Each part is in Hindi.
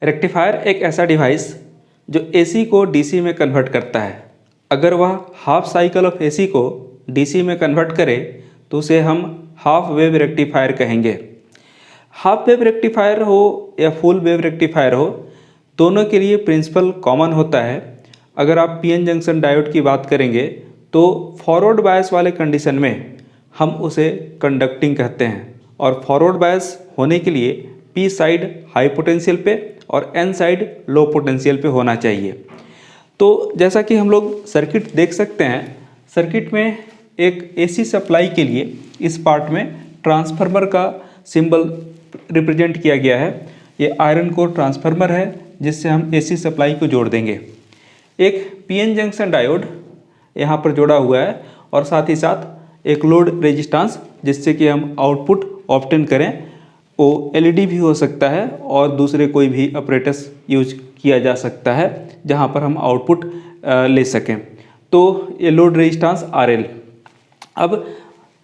रेक्टिफायर एक ऐसा डिवाइस जो एसी को डीसी में कन्वर्ट करता है। अगर वह हाफ साइकिल ऑफ एसी को डीसी में कन्वर्ट करे तो उसे हम हाफ वेव रेक्टिफायर कहेंगे। हाफ वेव रेक्टिफायर हो या फुल वेव रेक्टिफायर हो, दोनों के लिए प्रिंसिपल कॉमन होता है। अगर आप पीएन जंक्शन डायोड की बात करेंगे तो फॉरवर्ड बायस वाले कंडीशन में हम उसे कंडक्टिंग कहते हैं, और फॉरवर्ड बायस होने के लिए पी साइड हाई पोटेंशियल पे और एन साइड लो पोटेंशियल पे होना चाहिए। तो जैसा कि हम लोग सर्किट देख सकते हैं, सर्किट में एक एसी सप्लाई के लिए इस पार्ट में ट्रांसफार्मर का सिंबल रिप्रेजेंट किया गया है। ये आयरन कोर ट्रांसफार्मर है जिससे हम एसी सप्लाई को जोड़ देंगे। एक पीएन जंक्शन डायोड यहाँ पर जोड़ा हुआ है और साथ ही साथ एक लोड रेजिस्टेंस जिससे कि हम आउटपुट ऑब्टेन करें। वो एलईडी भी हो सकता है और दूसरे कोई भी अपरेटस यूज किया जा सकता है जहाँ पर हम आउटपुट ले सकें। तो ये लोड रेजिस्टेंस आरएल। अब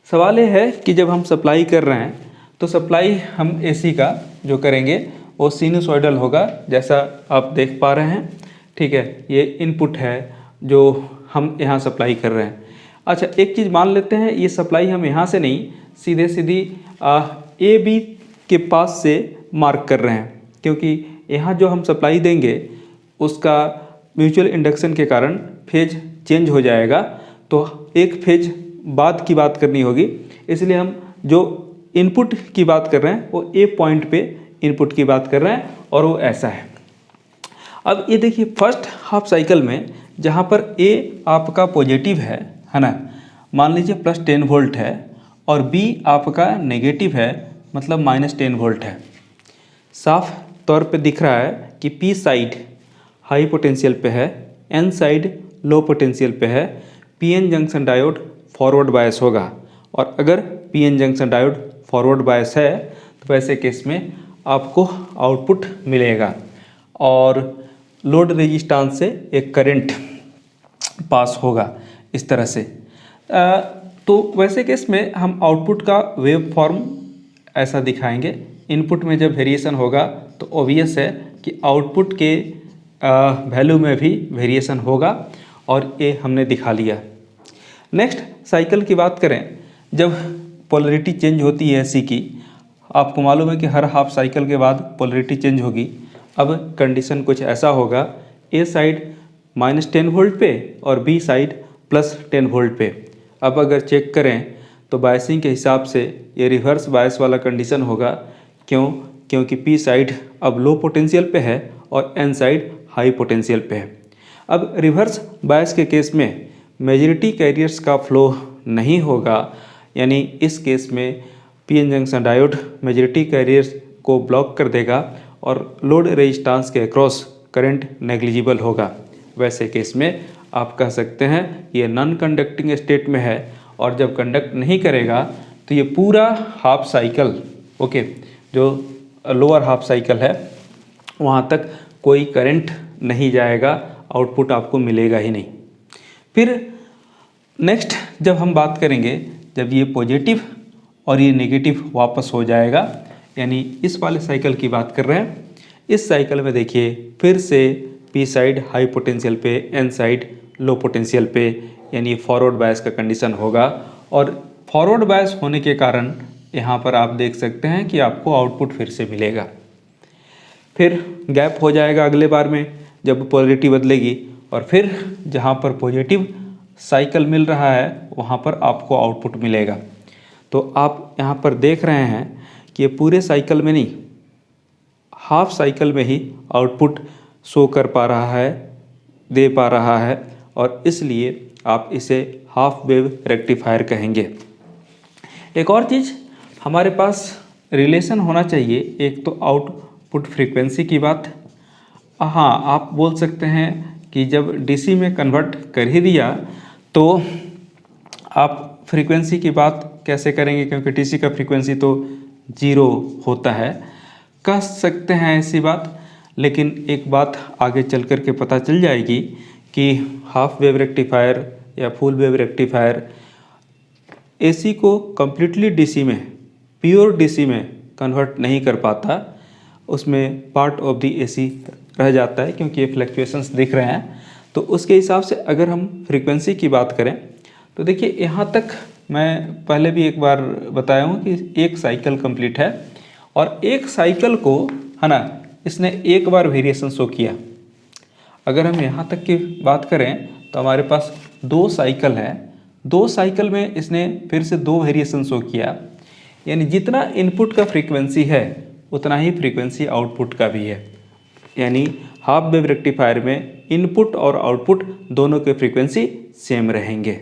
सवाल ये है कि जब हम सप्लाई कर रहे हैं तो सप्लाई हम एसी का जो करेंगे वो सिनुसॉइडल होगा, जैसा आप देख पा रहे हैं। ठीक है, ये इनपुट है जो हम यहाँ सप्लाई कर रहे हैं। अच्छा, एक चीज़ मान लेते हैं, ये सप्लाई हम यहाँ से नहीं सीधी ए बी के पास से मार्क कर रहे हैं, क्योंकि यहाँ जो हम सप्लाई देंगे उसका म्यूचुअल इंडक्शन के कारण फेज चेंज हो जाएगा, तो एक फेज बाद की बात करनी होगी। इसलिए हम जो इनपुट की बात कर रहे हैं वो ए पॉइंट पे इनपुट की बात कर रहे हैं और वो ऐसा है। अब ये देखिए, फर्स्ट हाफ साइकिल में जहाँ पर ए आपका पॉजिटिव है ना, मान लीजिए +10 वोल्ट है, और बी आपका नेगेटिव है मतलब -10 वोल्ट है। साफ तौर पे दिख रहा है कि पी साइड हाई पोटेंशियल पे है, एन साइड लो पोटेंशियल पे है। PN junction diode forward bias होगा, और अगर PN junction diode forward bias है तो वैसे केस में आपको आउटपुट मिलेगा और लोड रेजिस्टेंस से एक करंट पास होगा इस तरह से। तो वैसे केस में हम आउटपुट का वेव फॉर्म ऐसा दिखाएंगे। इनपुट में जब वेरिएशन होगा तो ऑब्वियस है कि आउटपुट के वैल्यू में भी वेरिएशन होगा, और ये हमने दिखा लिया। नेक्स्ट साइकिल की बात करें, जब पोलरिटी चेंज होती है एसी की, आपको मालूम है कि हर हाफ साइकिल के बाद पोलरिटी चेंज होगी। अब कंडीशन कुछ ऐसा होगा, ए साइड -10 वोल्ट पे और बी साइड +10 वोल्ट पे। अब अगर चेक करें तो बायसिंग के हिसाब से ये रिवर्स बायस वाला कंडीशन होगा। क्योंकि पी साइड अब लो पोटेंशियल पे है और एन साइड हाई पोटेंशियल पे है। अब रिवर्स बायस के केस में मेजॉरिटी कैरियर्स का फ्लो नहीं होगा, यानी इस केस में PN junction diode majority carriers को ब्लॉक कर देगा और लोड रेजिस्टेंस के अक्रॉस करंट नेग्लिजिबल होगा। वैसे केस में आप कह सकते हैं ये नॉन कंडक्टिंग स्टेट में है, और जब कंडक्ट नहीं करेगा तो ये पूरा हाफ साइकिल, ओके, जो लोअर हाफ साइकिल है वहाँ तक कोई करंट नहीं जाएगा, आउटपुट आपको मिलेगा ही नहीं। फिर नेक्स्ट जब हम बात करेंगे, जब ये पॉजिटिव और ये नेगेटिव वापस हो जाएगा, यानी इस वाले साइकिल की बात कर रहे हैं। इस साइकिल में देखिए फिर से पी साइड हाई पोटेंशियल पे, एन साइड लो पोटेंशियल पे, यानी फॉरवर्ड बायस का कंडीशन होगा। और फॉरवर्ड बायस होने के कारण यहाँ पर आप देख सकते हैं कि आपको आउटपुट फिर से मिलेगा। फिर गैप हो जाएगा अगले बार में जब पोलरिटी बदलेगी, और फिर जहाँ पर पॉजिटिव साइकिल मिल रहा है वहाँ पर आपको आउटपुट मिलेगा। तो आप यहाँ पर देख रहे हैं कि ये पूरे साइकिल में नहीं, हाफ साइकिल में ही आउटपुट शो कर पा रहा है, दे पा रहा है, और इसलिए आप इसे हाफ वेव रेक्टिफायर कहेंगे। एक और चीज़ हमारे पास रिलेशन होना चाहिए, एक तो आउटपुट फ्रीक्वेंसी की बात। हाँ, आप बोल सकते हैं कि जब डीसी में कन्वर्ट कर ही दिया तो आप फ्रीक्वेंसी की बात कैसे करेंगे, क्योंकि डीसी का फ्रीक्वेंसी तो 0 होता है। कह सकते हैं ऐसी बात, लेकिन एक बात आगे चल कर के पता चल जाएगी कि हाफ वेव रेक्टिफायर या फुल वेव रेक्टिफायर एसी को कम्प्लीटली डीसी में, प्योर डीसी में कन्वर्ट नहीं कर पाता। उसमें पार्ट ऑफ द एसी रह जाता है, क्योंकि ये फ्लक्चुएशंस दिख रहे हैं। तो उसके हिसाब से अगर हम फ्रीक्वेंसी की बात करें तो देखिए यहाँ तक मैं पहले भी एक बार बताया हूँ कि एक साइकिल कंप्लीट है, और एक साइकिल को है ना इसने एक बार वेरिएशन शो किया। अगर हम यहाँ तक की बात करें तो हमारे पास 2 साइकिल है, 2 साइकिल में इसने फिर से 2 वेरिएशन शो किया, यानी जितना इनपुट का फ्रीक्वेंसी है उतना ही फ्रीक्वेंसी आउटपुट का भी है। यानी हाफ वेव रेक्टिफायर में इनपुट और आउटपुट दोनों के फ्रीक्वेंसी सेम रहेंगे।